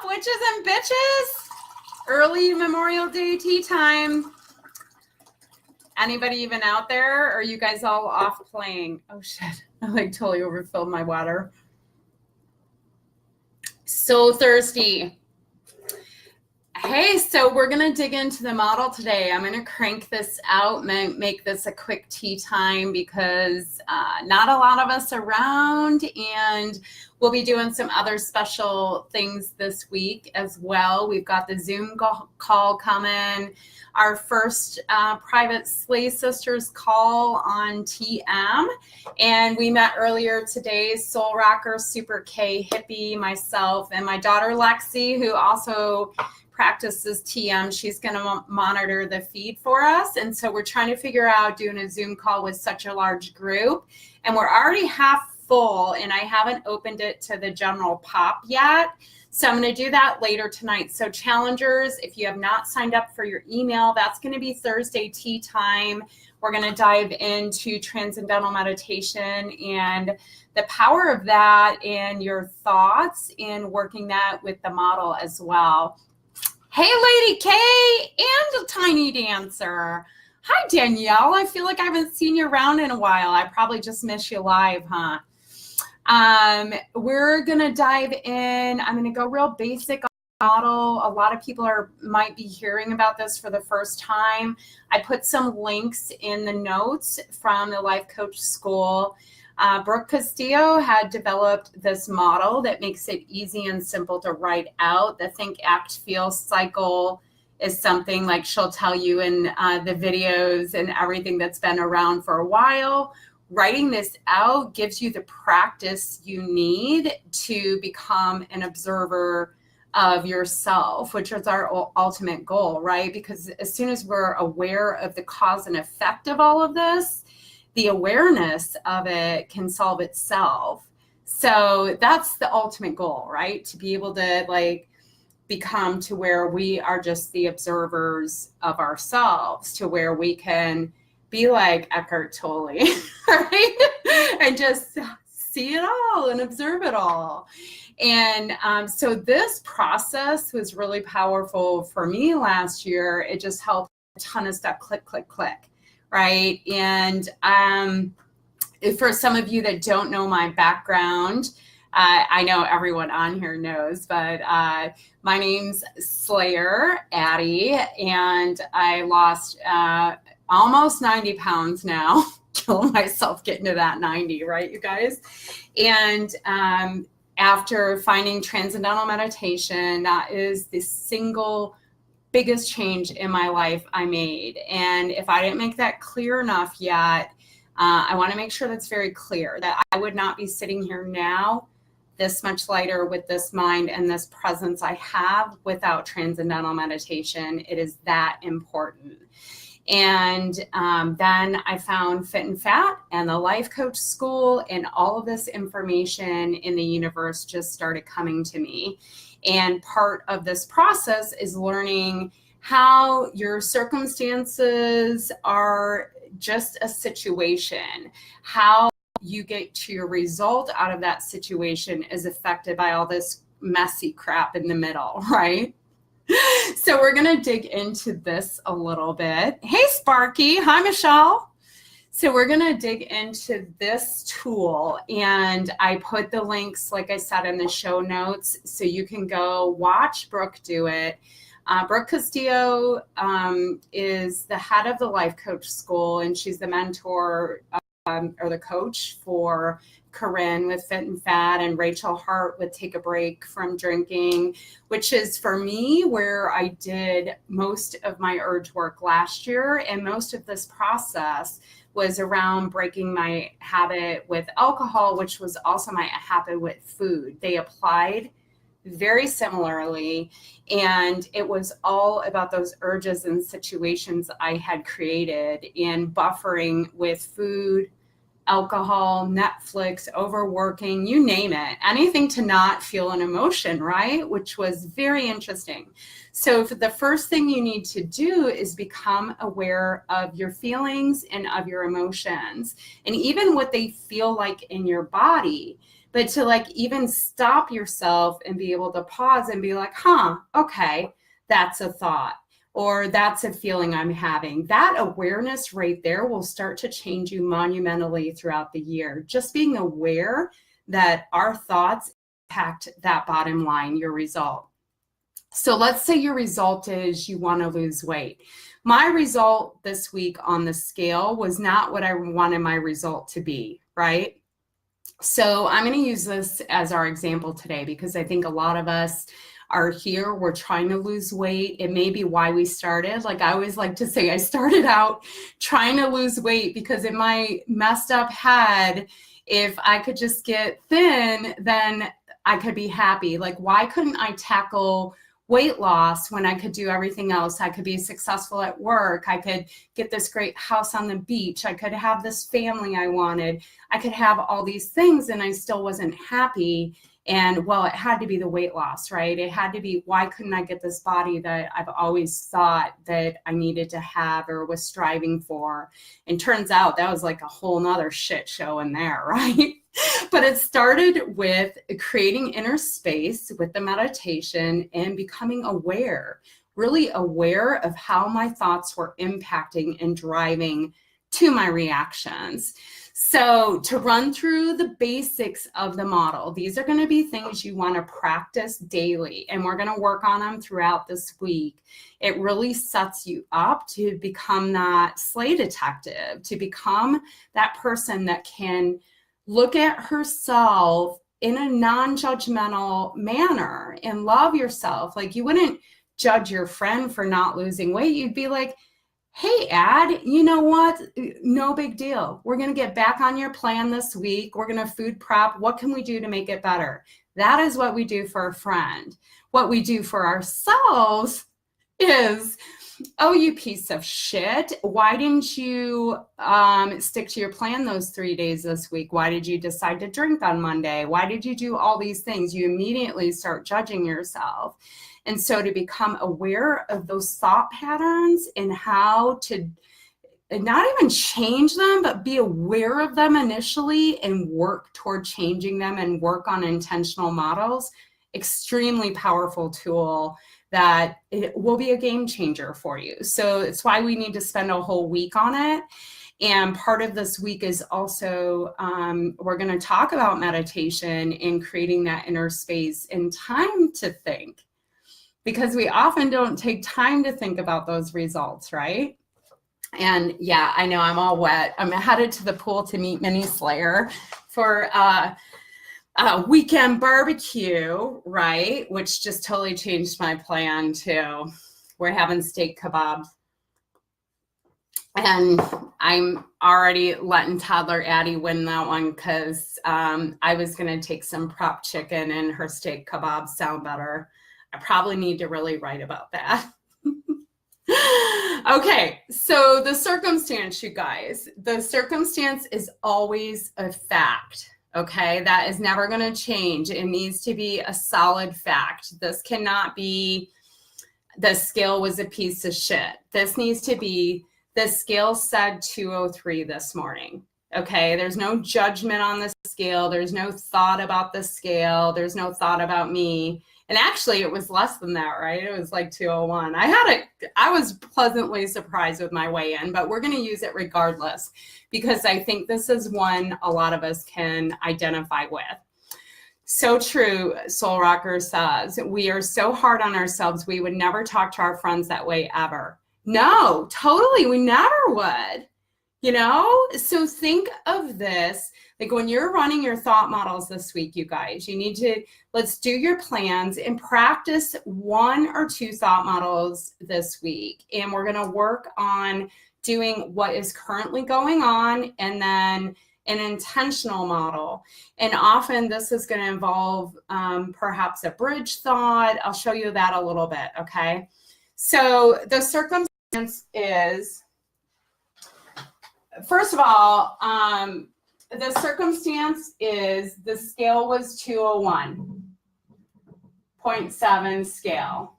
Witches and bitches, early Memorial Day tea time. Anybody even out there? Or are you guys all off playing? Oh shit, I like totally overfilled my water. So thirsty. Hey, so we're going to dig into the model today. I'm going to crank this out, make this a quick tea time because not a lot of us around, and we'll be doing some other special things this week as well. We've got the Zoom call coming, our first private Slay Sisters call on TM, and we met earlier today, Soul Rocker, Super K, Hippie, myself, and my daughter Lexi, who also practices TM. She's going to monitor the feed for us. And so we're trying to figure out doing a Zoom call with such a large group. And we're already half full, and I haven't opened it to the general pop yet. So I'm going to do that later tonight. So challengers, if you have not signed up for your email, that's going to be Thursday tea time. We're going to dive into transcendental meditation and the power of that and your thoughts in working that with the model as well. Hey, Lady K and a Tiny Dancer. Hi, Danielle. I feel like I haven't seen you around in a while. I probably just miss you live, huh? We're going to dive in. I'm going to go real basic on the model. A lot of people might be hearing about this for the first time. I put some links in the notes from the Life Coach School. Brooke Castillo had developed this model that makes it easy and simple to write out. The Think, Act, Feel cycle is something like she'll tell you in the videos and everything that's been around for a while. Writing this out gives you the practice you need to become an observer of yourself, which is our ultimate goal, right? Because as soon as we're aware of the cause and effect of all of this, the awareness of it can solve itself. So that's the ultimate goal, right? To be able to become to where we are just the observers of ourselves, to where we can be like Eckhart Tolle, right? And just see it all and observe it all. And so this process was really powerful for me last year. It just helped a ton of stuff click, click, click. Right. And for some of you that don't know my background, I know everyone on here knows, but my name's Slayer Addie, and I lost almost 90 pounds now. Killing myself getting to that 90, right, you guys? And after finding transcendental meditation, that is the single biggest change in my life I made. And if I didn't make that clear enough yet, I want to make sure that's very clear, that I would not be sitting here now this much lighter with this mind and this presence I have without transcendental meditation. It is that important. And then I found Fit and Fat and the Life Coach School, and all of this information in the universe just started coming to me. And part of this process is learning how your circumstances are just a situation. How you get to your result out of that situation is affected by all this messy crap in the middle, right? So we're going to dig into this a little bit. Hey, Sparky. Hi, Michelle. So we're going to dig into this tool, and I put the links, like I said, in the show notes, so you can go watch Brooke do it. Brooke Castillo is the head of the Life Coach School, and she's the mentor or the coach for Corinne with Fit and Fat, and Rachel Hart with Take a Break from Drinking, which is for me where I did most of my urge work last year. And most of this process was around breaking my habit with alcohol, which was also my habit with food. They applied very similarly, and it was all about those urges and situations I had created in buffering with food, alcohol, Netflix, overworking, you name it, anything to not feel an emotion, right? Which was very interesting. So the first thing you need to do is become aware of your feelings and of your emotions, and even what they feel like in your body. but to like even stop yourself and be able to pause and be like, okay, that's a thought, or that's a feeling I'm having. That awareness right there will start to change you monumentally throughout the year. Just being aware that our thoughts impact that bottom line, your result. So let's say your result is you want to lose weight. My result this week on the scale was not what I wanted my result to be, right? So I'm going to use this as our example today because I think a lot of us are here. We're trying to lose weight. It may be why we started. Like I always like to say, I started out trying to lose weight because in my messed up head, if I could just get thin, then I could be happy. Like, why couldn't I tackle weight loss when I could do everything else? I could be successful at work. I could get this great house on the beach. I could have this family I wanted. I could have all these things and I still wasn't happy. And well, it had to be the weight loss, right? It had to be, why couldn't I get this body that I've always thought that I needed to have or was striving for? And turns out that was like a whole nother shit show in there, right? But it started with creating inner space with the meditation and becoming aware, really aware of how my thoughts were impacting and driving to my reactions. So to run through the basics of the model, these are going to be things you want to practice daily, and we're going to work on them throughout this week. It really sets you up to become that slay detective, to become that person that can look at herself in a non-judgmental manner and love yourself. Like you wouldn't judge your friend for not losing weight. You'd be like, hey, Ad, you know what? No big deal. We're going to get back on your plan this week. We're going to food prep. What can we do to make it better? That is what we do for a friend. What we do for ourselves is, oh, you piece of shit. Why didn't you stick to your plan those 3 days this week? Why did you decide to drink on Monday? Why did you do all these things? You immediately start judging yourself. And so to become aware of those thought patterns and how to not even change them, but be aware of them initially and work toward changing them and work on intentional models, extremely powerful tool that it will be a game changer for you. So it's why we need to spend a whole week on it. And part of this week is also, we're going to talk about meditation and creating that inner space and time to think, because we often don't take time to think about those results, right? And yeah, I know I'm all wet. I'm headed to the pool to meet Mini Slayer for weekend barbecue, right? Which just totally changed my plan too. We're having steak kebabs. And I'm already letting toddler Addie win that one because I was going to take some prep chicken and her steak kebabs sound better. I probably need to really write about that. Okay, so the circumstance, you guys, the circumstance is always a fact. Okay, that is never going to change. It needs to be a solid fact. This cannot be the scale was a piece of shit. This needs to be the scale said 203 this morning. Okay, there's no judgment on the scale. There's no thought about the scale. There's no thought about me. And actually, it was less than that, right? It was like 201. I was pleasantly surprised with my weigh-in, but we're going to use it regardless because I think this is one a lot of us can identify with. So true, Soul Rocker says, we are so hard on ourselves, we would never talk to our friends that way ever. No, totally, we never would. You know, so think of this, like when you're running your thought models this week, you guys, you need to, let's do your plans and practice 1 or 2 thought models this week. And we're going to work on doing what is currently going on and then an intentional model. And often this is going to involve perhaps a bridge thought. I'll show you that a little bit, okay? So the circumstance is, first of all, the circumstance is the scale was 201.7 scale.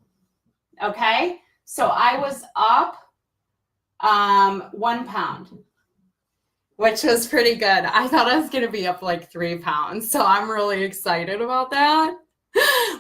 Okay, so I was up 1 pound. which was pretty good. I thought I was going to be up like 3 pounds. So I'm really excited about that.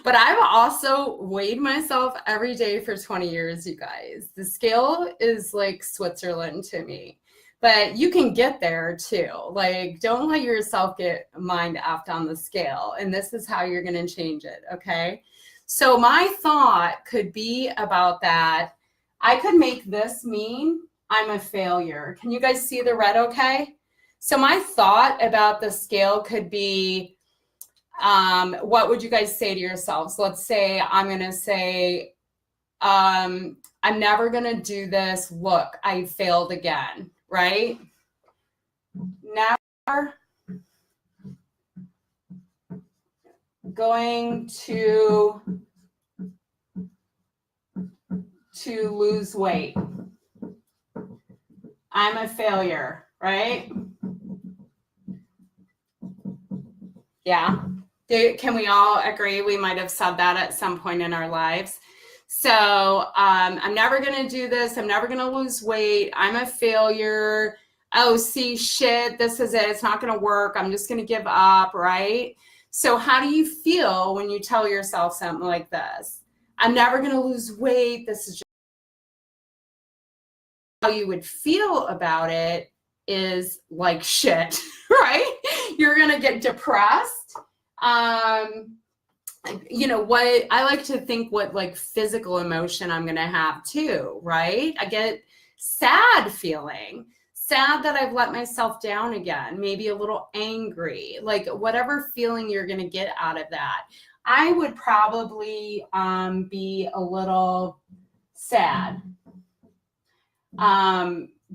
But I've also weighed myself every day for 20 years, you guys. The scale is like Switzerland to me. But you can get there too. Like, don't let yourself get mind effed on the scale. And this is how you're going to change it, okay? So my thought could be about that. I could make this mean I'm a failure. Can you guys see the red okay? So my thought about the scale could be, what would you guys say to yourselves? Let's say I'm going to say, I'm never going to do this. Look, I failed again, right? Never going to lose weight. I'm a failure, right? Yeah. Can we all agree we might have said that at some point in our lives? So I'm never going to do this. I'm never going to lose weight. I'm a failure. Oh, see, shit, this is it. It's not going to work. I'm just going to give up, right? So how do you feel when you tell yourself something like this? I'm never going to lose weight. This is just how you would feel about it is like shit, right? You're going to get depressed. You know what, I like to think what like physical emotion I'm going to have too, right? I get sad feeling, sad that I've let myself down again, maybe a little angry, like whatever feeling you're going to get out of that. I would probably be a little sad,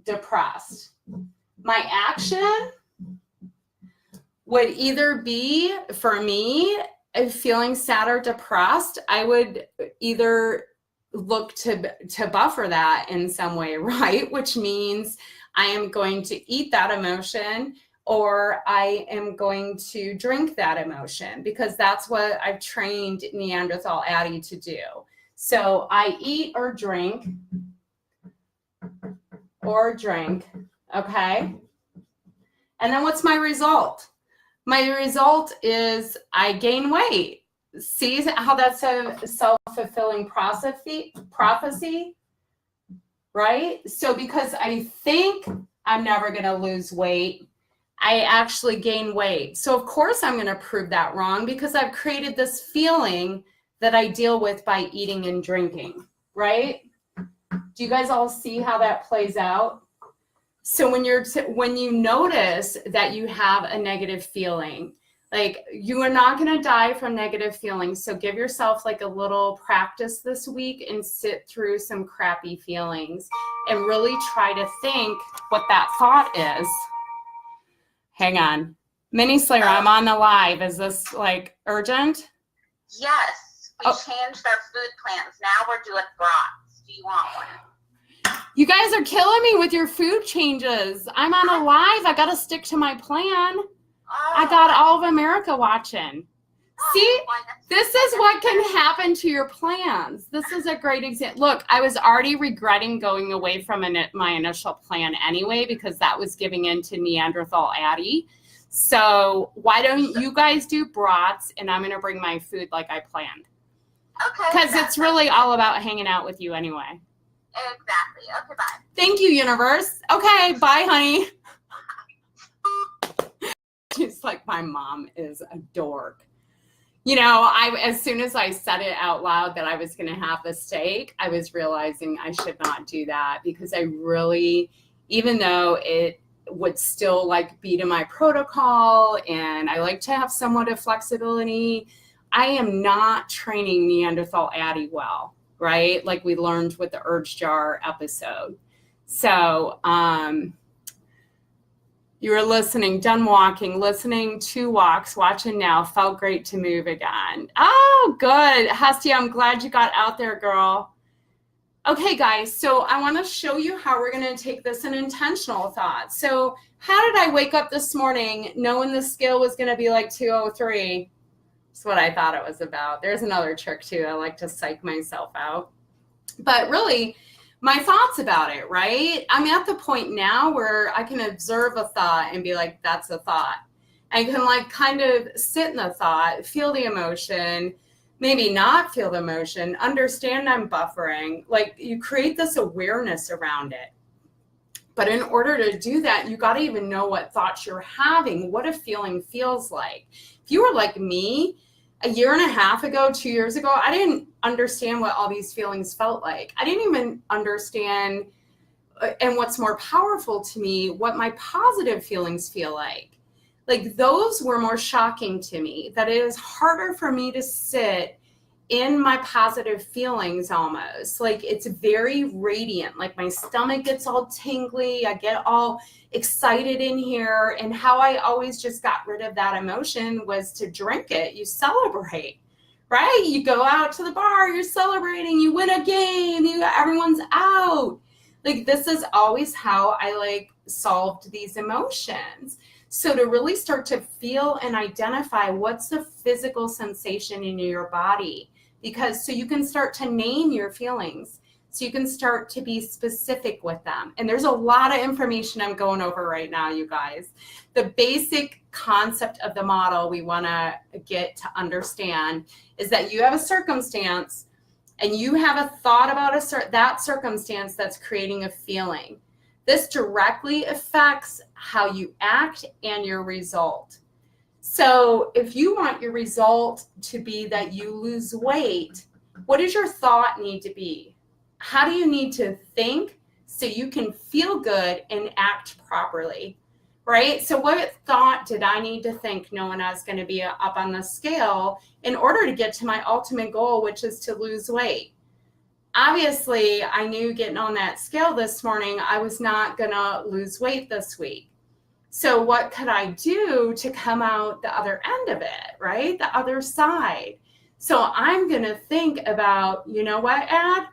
depressed. My action would either be, for me, feeling sad or depressed, I would either look to buffer that in some way, right? Which means I am going to eat that emotion, or I am going to drink that emotion, because that's what I've trained Neanderthal Addie to do. So I eat or drink, okay? And then what's my result? My result is I gain weight. See how that's a self-fulfilling prophecy, right? So because I think I'm never going to lose weight, I actually gain weight. So of course I'm going to prove that wrong, because I've created this feeling that I deal with by eating and drinking, right? Do you guys all see how that plays out? So when you notice that you have a negative feeling, like you are not going to die from negative feelings. So give yourself like a little practice this week and sit through some crappy feelings and really try to think what that thought is. Hang on. Mini Slayer, I'm on the live. Is this like urgent? Yes. We changed our food plans. Now we're doing brats. Do you want one? You guys are killing me with your food changes. I'm on a live. I got to stick to my plan. I got all of America watching. See, this is what can happen to your plans. This is a great example. Look, I was already regretting going away from my initial plan anyway, because that was giving in to Neanderthal Addie. So why don't you guys do brats, and I'm going to bring my food like I planned. Okay. Because it's really all about hanging out with you anyway. Exactly. Okay, bye. Thank you, universe. Okay, bye, honey. She's like, my mom is a dork. You know, as soon as I said it out loud that I was going to have the steak, I was realizing I should not do that, because I really, even though it would still like be to my protocol and I like to have somewhat of flexibility, I am not training Neanderthal Addie well, right? Like we learned with the urge jar episode. So, you were listening, done walking, listening 2 walks, watching now, felt great to move again. Oh, good. Hestia, I'm glad you got out there, girl. Okay, guys, so I want to show you how we're going to take this an intentional thought. So how did I wake up this morning knowing the scale was going to be like 203? That's what I thought it was about. There's another trick too. I like to psych myself out. But really, my thoughts about it, right? I'm at the point now where I can observe a thought and be like, that's a thought. I can like kind of sit in the thought, feel the emotion, maybe not feel the emotion, understand I'm buffering. Like you create this awareness around it. But in order to do that, you got to even know what thoughts you're having, what a feeling feels like. If you were like me, a year and a half ago, 2 years ago, I didn't understand what all these feelings felt like. I didn't even understand, and what's more powerful to me, what my positive feelings feel like. Like those were more shocking to me, that it is harder for me to sit in my positive feelings almost. Like it's very radiant, like my stomach gets all tingly, I get all excited in here. And how I always just got rid of that emotion was to drink it. You celebrate, right? You go out to the bar, you're celebrating, you win a game, everyone's out. Like this is always how I like solved these emotions. So to really start to feel and identify what's the physical sensation in your body, because so you can start to name your feelings, so you can start to be specific with them. And there's a lot of information I'm going over right now, you guys. The basic concept of the model we want to get to understand is that you have a circumstance and you have a thought about that circumstance that's creating a feeling. This directly affects how you act and your result. So if you want your result to be that you lose weight, what does your thought need to be? How do you need to think so you can feel good and act properly, right? So what thought did I need to think knowing I was going to be up on the scale in order to get to my ultimate goal, which is to lose weight? Obviously, I knew getting on that scale this morning, I was not going to lose weight this week. So what could I do to come out the other end of it, right? The other side. So I'm going to think about, you know what, Ad?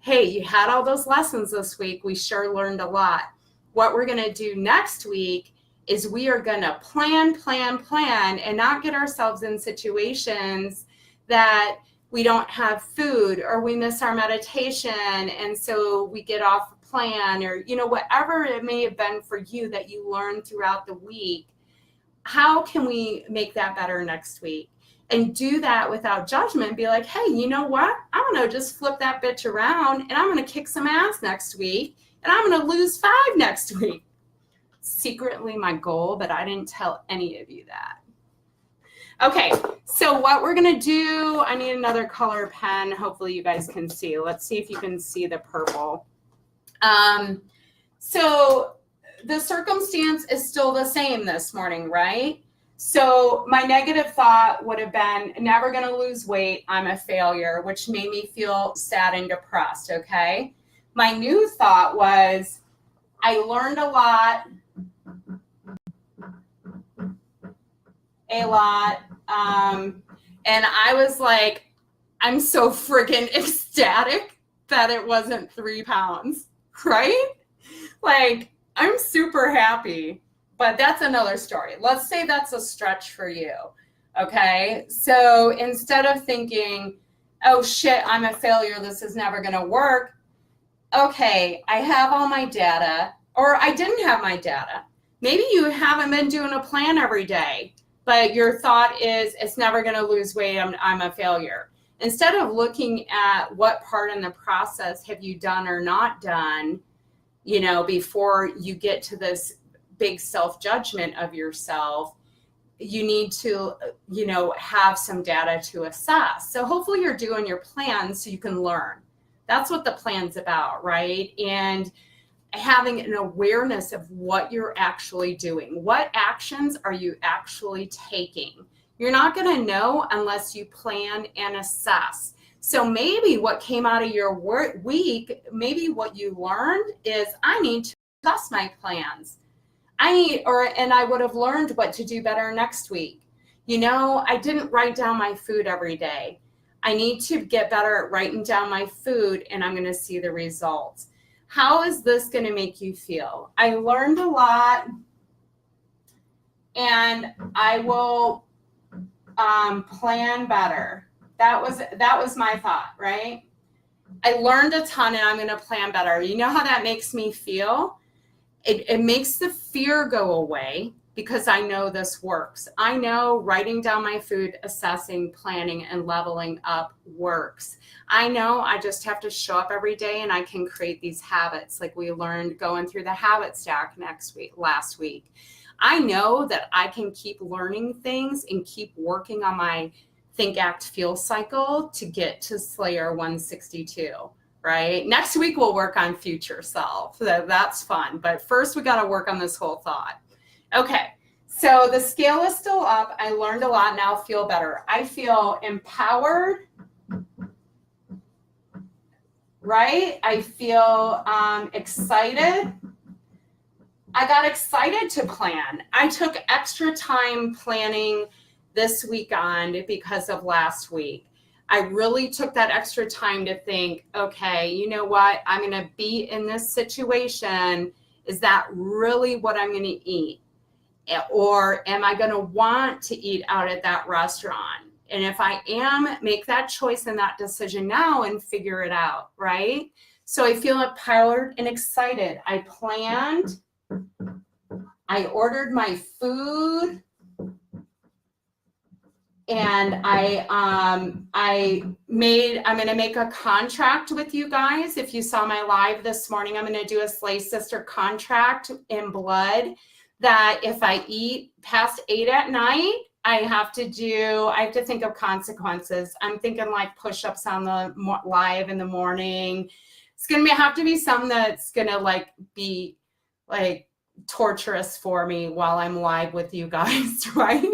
Hey, you had all those lessons this week. We sure learned a lot. What we're going to do next week is we are going to plan, and not get ourselves in situations that we don't have food or we miss our meditation and so we get off a plan, or whatever it may have been for you that you learned throughout the week. How can we make that better next week? And do that without judgment. Be like, hey, you know what? I'm going to just flip that bitch around and I'm going to kick some ass next week and I'm going to lose 5 next week. Secretly my goal, but I didn't tell any of you that. Okay, so what we're going to do, I need another color pen. Hopefully you guys can see. Let's see if you can see the purple. So the circumstance is still the same this morning, right? So my negative thought would have been, never going to lose weight, I'm a failure, which made me feel sad and depressed, okay? My new thought was, I learned a lot, and I was like, I'm so freaking ecstatic that it wasn't 3 pounds, right? Like, I'm super happy, but that's another story. Let's say that's a stretch for you, okay? So instead of thinking, oh shit, I'm a failure, this is never gonna work, okay, I have all my data, or I didn't have my data. Maybe you haven't been doing a plan every day, but your thought is, it's never gonna lose weight, I'm a failure. Instead of looking at what part in the process have you done or not done, before you get to this big self-judgment of yourself, you need to, have some data to assess. So hopefully you're doing your plan so you can learn. That's what the plan's about, right? And having an awareness of what you're actually doing. What actions are you actually taking? You're not going to know unless you plan and assess. So maybe what came out of your week, maybe what you learned is, I need to adjust my plans. And I would have learned what to do better next week. I didn't write down my food every day. I need to get better at writing down my food, and I'm going to see the results. How is this going to make you feel? I learned a lot, and I will plan better. That was my thought, right? I learned a ton and I'm going to plan better. You know how that makes me feel? It makes the fear go away because I know this works. I know writing down my food, assessing, planning, and leveling up works. I know I just have to show up every day and I can create these habits like we learned going through the habit stack last week. I know that I can keep learning things and keep working on my think, act, feel cycle to get to Slayer 162. Right? Next week, we'll work on future self. So that's fun. But first, we got to work on this whole thought. Okay. So the scale is still up. I learned a lot. Now feel better. I feel empowered. Right? I feel excited. I got excited to plan. I took extra time planning this weekend because of last week. I really took that extra time to think, okay, you know what? I'm going to be in this situation. Is that really what I'm going to eat? Or am I going to want to eat out at that restaurant? And if I am, make that choice and that decision now and figure it out, right? So I feel empowered and excited. I planned. I ordered my food. And I'm going to make a contract with you guys. If you saw my live this morning, I'm going to do a Slay Sister contract in blood that if I eat past 8 at night, I have to think of consequences. I'm thinking like push-ups on the live in the morning. It's going to have to be something that's going to like be like torturous for me while I'm live with you guys, right?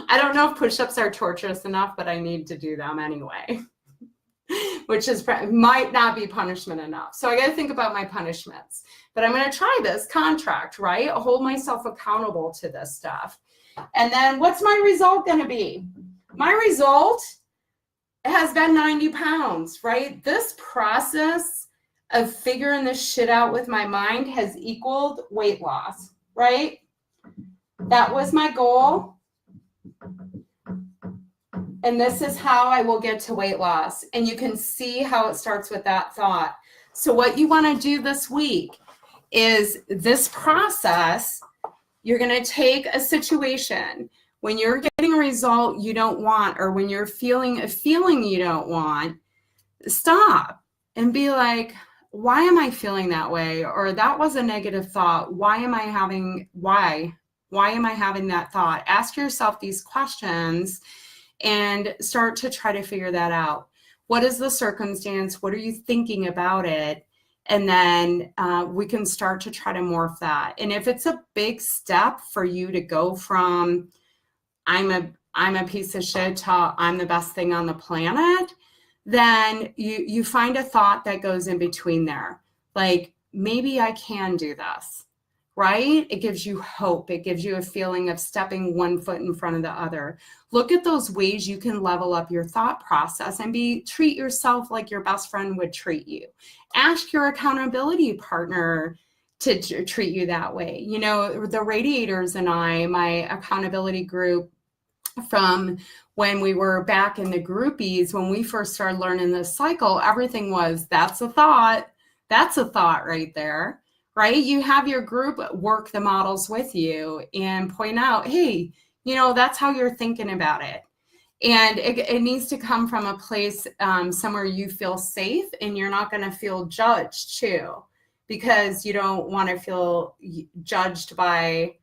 I don't know if push-ups are torturous enough, but I need to do them anyway, which might not be punishment enough. So I got to think about my punishments, but I'm going to try this contract, right? I'll hold myself accountable to this stuff. And then what's my result going to be? My result has been 90 pounds, right? This process of figuring this shit out with my mind has equaled weight loss, right? That was my goal. And this is how I will get to weight loss. And you can see how it starts with that thought. So what you want to do this week is this process. You're going to take a situation when you're getting a result you don't want, or when you're feeling a feeling you don't want, stop and be like, why am I feeling that way? Or that was a negative thought. Why am I having that thought? Ask yourself these questions and start to try to figure that out. What is the circumstance? What are you thinking about it? And then we can start to try to morph that. And if it's a big step for you to go from I'm a piece of shit to I'm the best thing on the planet, then you find a thought that goes in between there. Like, maybe I can do this, right? It gives you hope. It gives you a feeling of stepping one foot in front of the other. Look at those ways you can level up your thought process and treat yourself like your best friend would treat you. Ask your accountability partner to treat you that way. You know, the Radiators and my accountability group from when we were back in the groupies, when we first started learning this cycle, everything was, that's a thought right there. Right? You have your group work the models with you and point out, hey, you know, that's how you're thinking about it. And it needs to come from a place somewhere you feel safe and you're not going to feel judged too, because you don't want to feel judged by,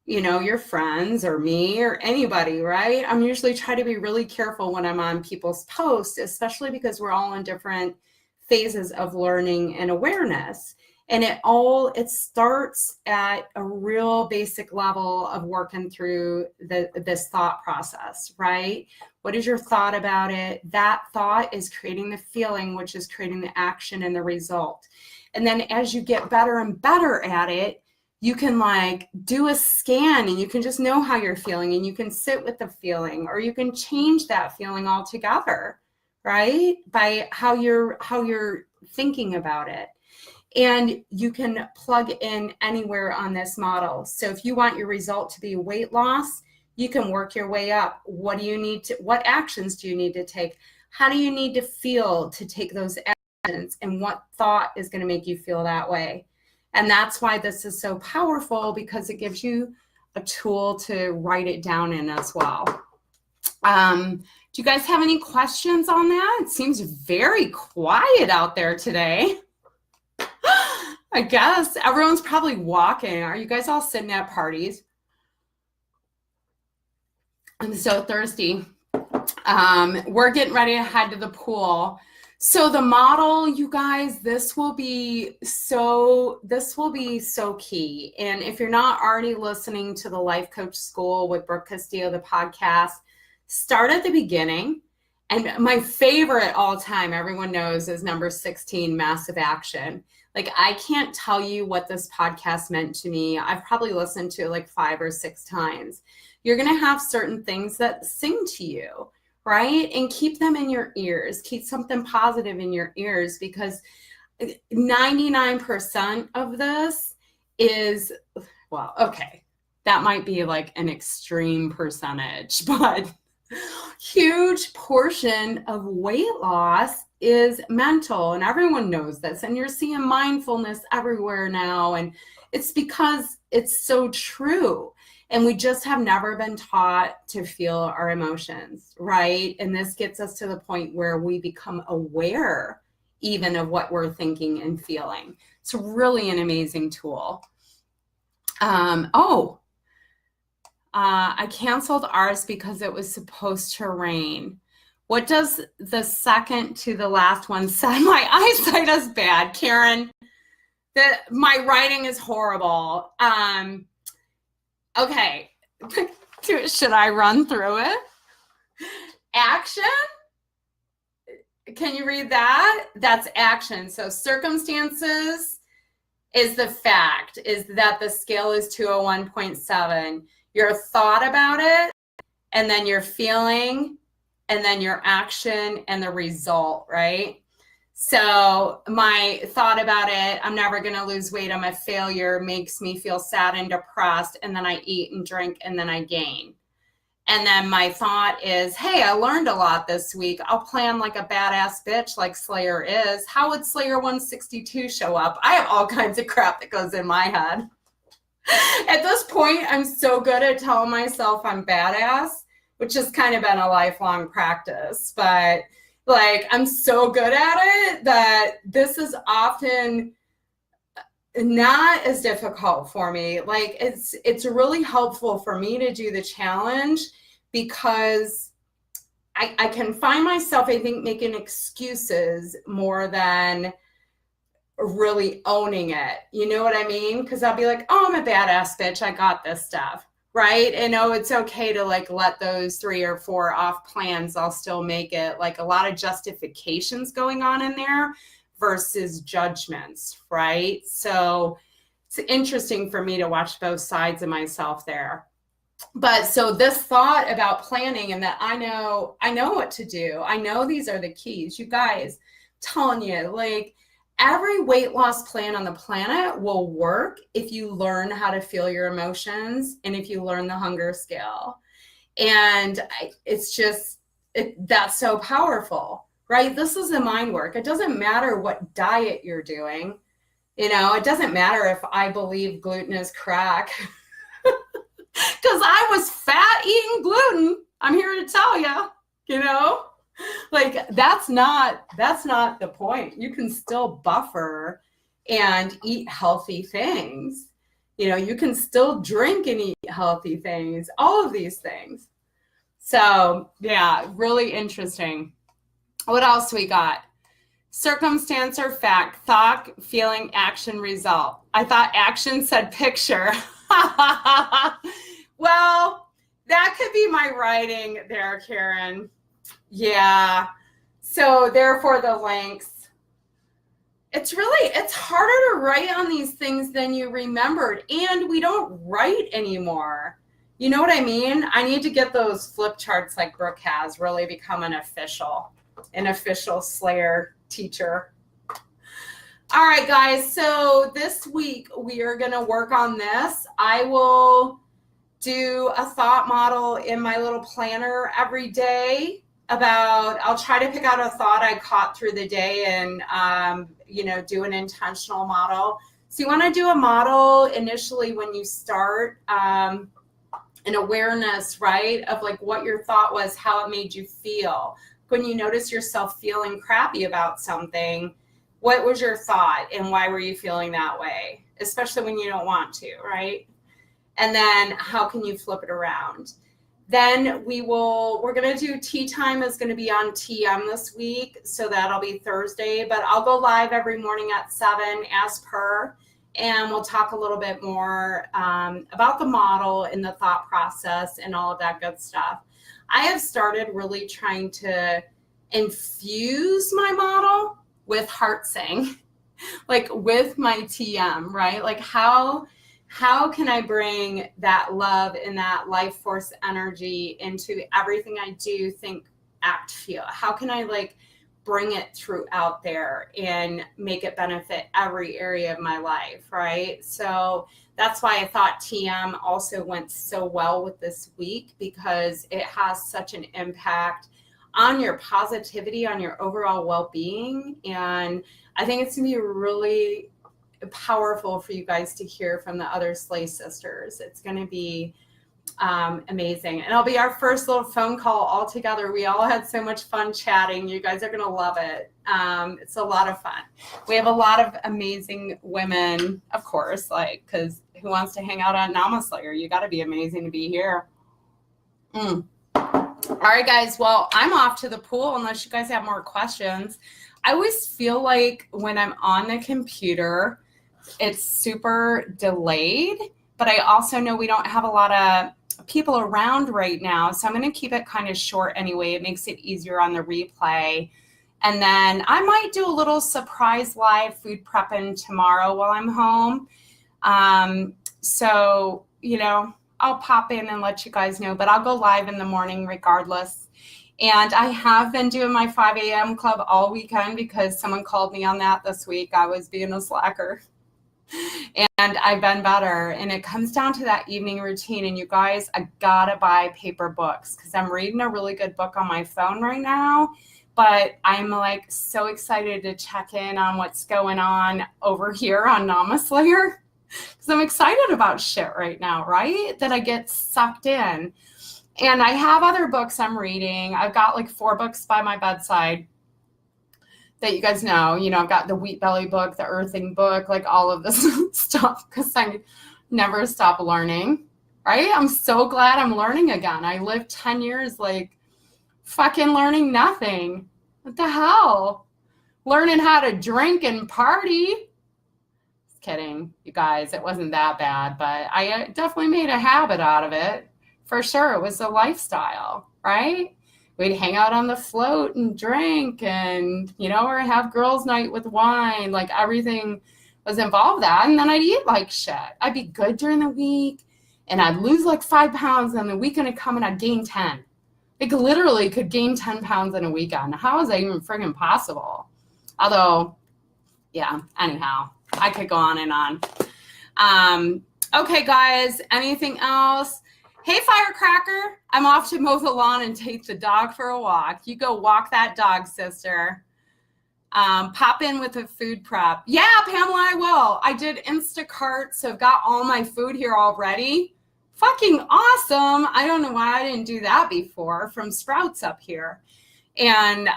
you know, your friends or me or anybody, right? I'm usually trying to be really careful when I'm on people's posts, especially because we're all in different phases of learning and awareness. And it starts at a real basic level of working through this thought process, right? What is your thought about it? That thought is creating the feeling, which is creating the action and the result. And then as you get better and better at it, you can like do a scan and you can just know how you're feeling and you can sit with the feeling, or you can change that feeling altogether, right? By how you're thinking about it. And you can plug in anywhere on this model. So if you want your result to be weight loss, you can work your way up. What actions do you need to take? How do you need to feel to take those and what thought is going to make you feel that way. And that's why this is so powerful, because it gives you a tool to write it down in as well. Do you guys have any questions on that? It seems very quiet out there today. I guess everyone's probably walking. Are you guys all sitting at parties? I'm so thirsty. We're getting ready to head to the pool. So the model, you guys, this will be so key. And if you're not already listening to the Life Coach School with Brooke Castillo, the podcast, start at the beginning. And my favorite all time, everyone knows, is number 16, Massive Action. Like, I can't tell you what this podcast meant to me. I've probably listened to it like 5 or 6 times. You're going to have certain things that sing to you, right? And keep them in your ears. Keep something positive in your ears, because 99% of this is, well, okay, that might be like an extreme percentage, but huge portion of weight loss is mental, and everyone knows this. And you're seeing mindfulness everywhere now, and it's because it's so true. And we just have never been taught to feel our emotions, right? And this gets us to the point where we become aware even of what we're thinking and feeling. It's really an amazing tool. I canceled ours because it was supposed to rain. What does the second to the last one say? My eyesight is bad, Karen. My writing is horrible. Okay, should I run through it? Action? Can you read that? That's action. So circumstances is the fact, is that the scale is 201.7. Your thought about it, and then your feeling, and then your action and the result, right? So my thought about it, I'm never going to lose weight, I'm a failure, makes me feel sad and depressed, and then I eat and drink, and then I gain. And then my thought is, hey, I learned a lot this week. I'll plan like a badass bitch like Slayer is. How would Slayer 162 show up? I have all kinds of crap that goes in my head. At this point, I'm so good at telling myself I'm badass, which has kind of been a lifelong practice. But like, I'm so good at it that this is often not as difficult for me. Like, it's really helpful for me to do the challenge, because I can find myself, I think, making excuses more than really owning it. You know what I mean? Because I'll be like, oh, I'm a badass bitch, I got this stuff, right? And oh, it's okay to like let those 3 or 4 off plans, I'll still make it. Like, a lot of justifications going on in there versus judgments, right? So it's interesting for me to watch both sides of myself there. But so this thought about planning, and that I know what to do. I know these are the keys. You guys, telling you, like, every weight loss plan on the planet will work if you learn how to feel your emotions and if you learn the hunger scale. And that's so powerful, right? This is the mind work. It doesn't matter what diet you're doing. You know, it doesn't matter if I believe gluten is crack. Because I was fat eating gluten. I'm here to tell you, you know? Like, that's not the point. You can still buffer and eat healthy things. You know, you can still drink and eat healthy things, all of these things. So yeah, really interesting. What else we got? Circumstance or fact, thought, feeling, action, result. I thought action said picture. Well, that could be my writing there, Karen. Yeah. So therefore the links. It's harder to write on these things than you remembered. And we don't write anymore. You know what I mean? I need to get those flip charts like Brooke has, really become an official Slayer teacher. All right, guys. So this week we are going to work on this. I will do a thought model in my little planner every day. I'll try to pick out a thought I caught through the day and, do an intentional model. So you want to do a model initially when you start, an awareness, right, of like what your thought was, how it made you feel. When you notice yourself feeling crappy about something, what was your thought and why were you feeling that way? Especially when you don't want to, right? And then how can you flip it around? Then we're going to do tea time is going to be on TM this week. So that'll be Thursday, but I'll go live every morning at 7 as per, and we'll talk a little bit more about the model and the thought process and all of that good stuff. I have started really trying to infuse my model with heart sing, like with my TM, right? Like how can I bring that love and that life force energy into everything I do, think, act, feel? How can I like bring it throughout there and make it benefit every area of my life, right? So that's why I thought TM also went so well with this week, because it has such an impact on your positivity, on your overall well-being. And I think it's gonna be really powerful for you guys to hear from the other Slay sisters. It's going to be amazing. And it'll be our first little phone call all together. We all had so much fun chatting. You guys are going to love it. It's a lot of fun. We have a lot of amazing women, of course, like, because who wants to hang out on Nama Slayer? You got to be amazing to be here. All right, guys. Well, I'm off to the pool unless you guys have more questions. I always feel like when I'm on the computer, it's super delayed, but I also know we don't have a lot of people around right now. So I'm going to keep it kind of short anyway. It makes it easier on the replay. And then I might do a little surprise live food prepping tomorrow while I'm home. So, I'll pop in and let you guys know, but I'll go live in the morning regardless. And I have been doing my 5 a.m. club all weekend because someone called me on that this week. I was being a slacker. And I've been better. And it comes down to that evening routine. And you guys, I gotta buy paper books because I'm reading a really good book on my phone right now. But I'm like so excited to check in on what's going on over here on Nama Slayer because I'm excited about shit right now, right? That I get sucked in. And I have other books I'm reading. I've got like 4 books by my bedside that you guys know. I've got the Wheat Belly book, the Earthing book, like all of this stuff because I never stop learning, right? I'm so glad I'm learning again. I lived 10 years like fucking learning nothing. What the hell? Learning how to drink and party. Just kidding, you guys. It wasn't that bad, but I definitely made a habit out of it. For sure, it was a lifestyle, right? We'd hang out on the float and drink and, or have girls' night with wine. Like everything was involved with that. And then I'd eat like shit. I'd be good during the week and I'd lose like 5 pounds. And the weekend would come and I'd gain 10. Like literally could gain 10 pounds in a weekend. How is that even friggin' possible? Although, yeah, anyhow, I could go on and on. Okay, guys, anything else? Hey, Firecracker, I'm off to mow the lawn and take the dog for a walk. You go walk that dog, sister. Pop in with a food prep. Yeah, Pamela, I will. I did Instacart, so I've got all my food here already. Fucking awesome. I don't know why I didn't do that before from Sprouts up here. And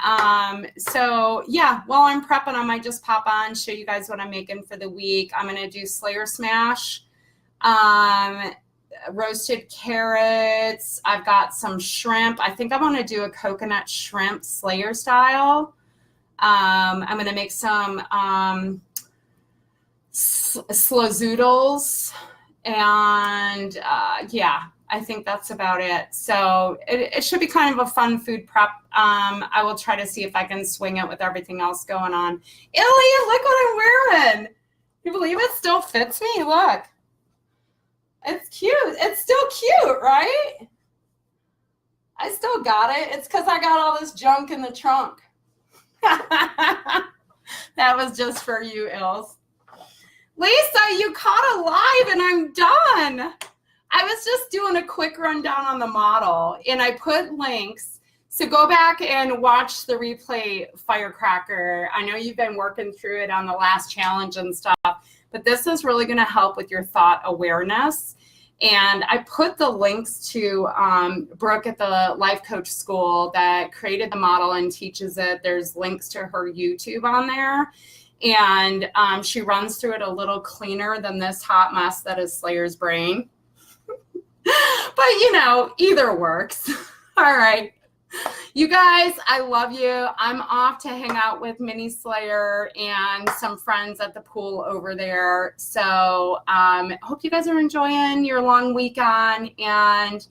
so, yeah, while I'm prepping, I might just pop on, show you guys what I'm making for the week. I'm going to do Slayer Smash. Roasted carrots. I've got some shrimp. I think I want to do a coconut shrimp Slayer style. I'm going to make some slazoodles. And yeah, I think that's about it. So it should be kind of a fun food prep. I will try to see if I can swing it with everything else going on. Illy, look what I'm wearing. You believe it still fits me? Look. It's cute. It's still cute, right? I still got it. It's because I got all this junk in the trunk. That was just for you, Ilse. Lisa, you caught a live and I'm done. I was just doing a quick rundown on the model and I put links. So go back and watch the replay, Firecracker. I know you've been working through it on the last challenge and stuff, but this is really going to help with your thought awareness. And I put the links to Brooke at the Life Coach School that created the model and teaches it. There's links to her YouTube on there. And she runs through it a little cleaner than this hot mess that is Slayer's brain. But, you know, either works. All right. You guys, I love you. I'm off to hang out with Mini Slayer and some friends at the pool over there. So hope you guys are enjoying your long weekend. And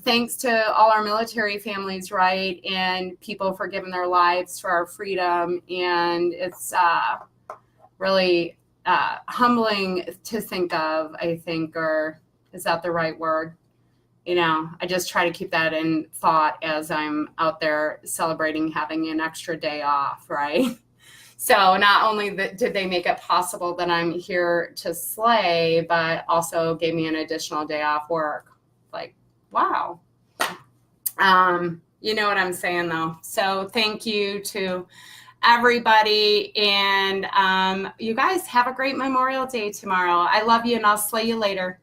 thanks to all our military families, right? And people for giving their lives for our freedom. And it's really humbling to think of, I think, or is that the right word? You know, I just try to keep that in thought as I'm out there celebrating having an extra day off, right? So not only did they make it possible that I'm here to slay, but also gave me an additional day off work. Like, wow. You know what I'm saying, though. So thank you to everybody. And you guys have a great Memorial Day tomorrow. I love you, and I'll slay you later.